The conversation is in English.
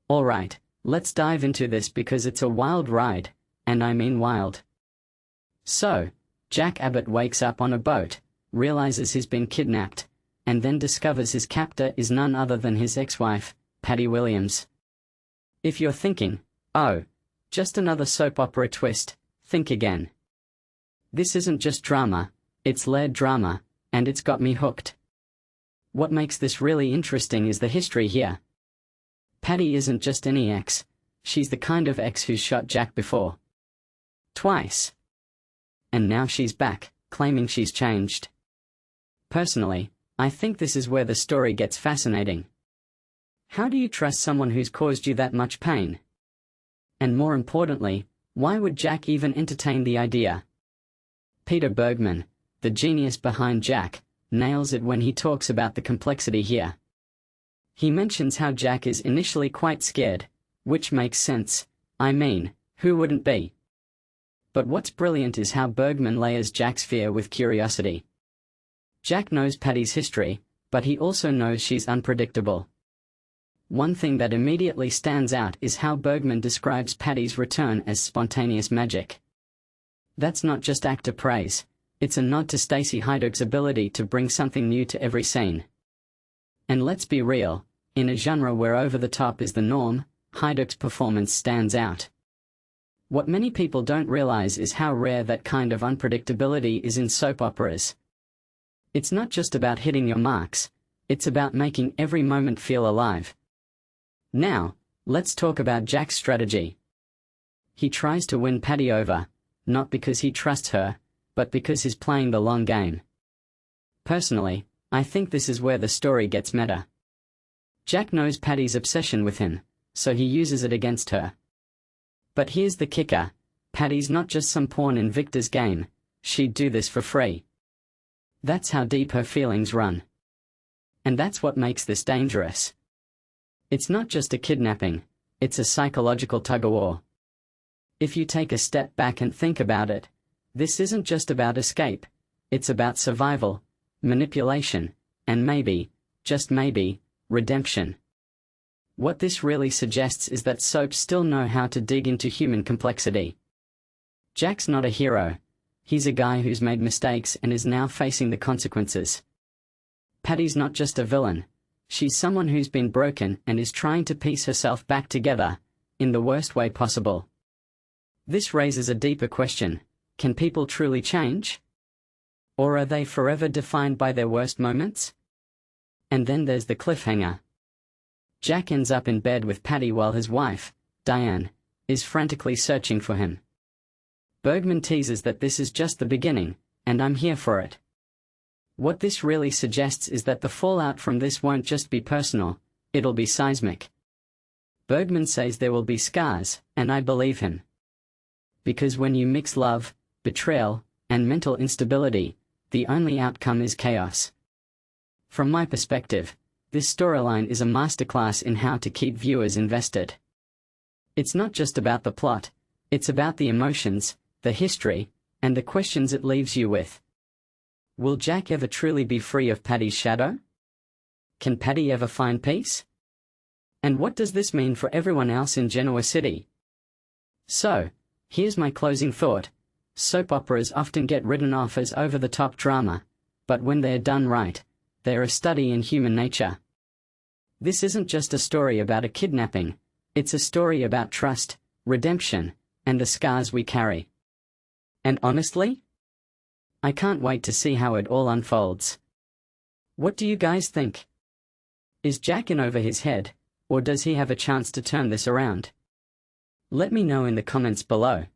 Alright, let's dive into this because it's a wild ride, and I mean wild. So, Jack Abbott wakes up on a boat, realizes he's been kidnapped, and then discovers his captor is none other than his ex-wife, Patty Williams. If you're thinking, oh, just another soap opera twist, think again. This isn't just drama, it's layered drama, and it's got me hooked. What makes this really interesting is the history here. Patty isn't just any ex, she's the kind of ex who's shot Jack before. Twice. And now she's back, claiming she's changed. Personally, I think this is where the story gets fascinating. How do you trust someone who's caused you that much pain? And more importantly, why would Jack even entertain the idea? Peter Bergman, the genius behind Jack, nails it when he talks about the complexity here. He mentions how Jack is initially quite scared, which makes sense, I mean, who wouldn't be? But what's brilliant is how Bergman layers Jack's fear with curiosity. Jack knows Patty's history, but he also knows she's unpredictable. One thing that immediately stands out is how Bergman describes Patty's return as spontaneous magic. That's not just actor praise, it's a nod to Stacy Haiduk's ability to bring something new to every scene. And let's be real, in a genre where over the top is the norm, Haiduk's performance stands out. What many people don't realize is how rare that kind of unpredictability is in soap operas. It's not just about hitting your marks, it's about making every moment feel alive. Now, let's talk about Jack's strategy. He tries to win Patty over, not because he trusts her, but because he's playing the long game. Personally, I think this is where the story gets meta. Jack knows Patty's obsession with him, so he uses it against her. But here's the kicker, Patty's not just some pawn in Victor's game, she'd do this for free. That's how deep her feelings run. And that's what makes this dangerous. It's not just a kidnapping, it's a psychological tug-of-war. If you take a step back and think about it, this isn't just about escape, it's about survival, manipulation, and maybe, just maybe, redemption. What this really suggests is that soaps still know how to dig into human complexity. Jack's not a hero, he's a guy who's made mistakes and is now facing the consequences. Patty's not just a villain, she's someone who's been broken and is trying to piece herself back together, in the worst way possible. This raises a deeper question, can people truly change? Or are they forever defined by their worst moments? And then there's the cliffhanger. Jack ends up in bed with Patty while his wife, Diane, is frantically searching for him. Bergman teases that this is just the beginning, and I'm here for it. What this really suggests is that the fallout from this won't just be personal, it'll be seismic. Bergman says there will be scars, and I believe him. Because when you mix love, betrayal, and mental instability, the only outcome is chaos. From my perspective, this storyline is a masterclass in how to keep viewers invested. It's not just about the plot, it's about the emotions, the history, and the questions it leaves you with. Will Jack ever truly be free of Patty's shadow? Can Patty ever find peace? And what does this mean for everyone else in Genoa City? So, here's my closing thought. Soap operas often get written off as over-the-top drama, but when they're done right, they're a study in human nature. This isn't just a story about a kidnapping, it's a story about trust, redemption, and the scars we carry. And honestly, I can't wait to see how it all unfolds. What do you guys think? Is Jack in over his head, or does he have a chance to turn this around? Let me know in the comments below.